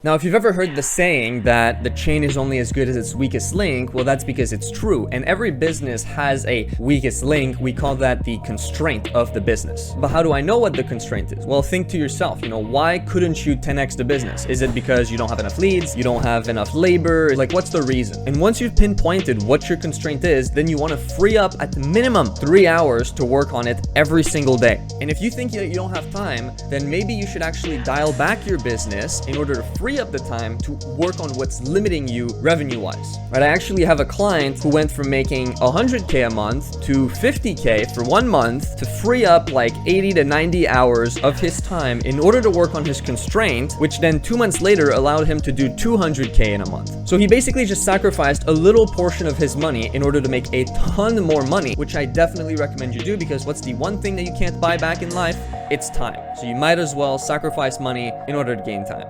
Now, if you've ever heard the saying that the chain is only as good as its weakest link, well, that's because it's true. And every business has a weakest link. We call that the constraint of the business. But how do I know what the constraint is? Well, think to yourself, why couldn't you 10x the business? Is it because you don't have enough leads? You don't have enough labor? Like, what's the reason? And once you've pinpointed what your constraint is, then you want to free up at the minimum 3 hours to work on it every single day. And if you think that you don't have time, then maybe you should actually dial back your business in order to free up the time to work on what's limiting you revenue-wise. Right? I actually have a client who went from making 100K a month to 50K for 1 month to free up like 80 to 90 hours of his time in order to work on his constraint, which then 2 months later allowed him to do 200K in a month. So he basically just sacrificed a little portion of his money in order to make a ton more money, which I definitely recommend you do, because what's the one thing that you can't buy back in life? It's time. So you might as well sacrifice money in order to gain time.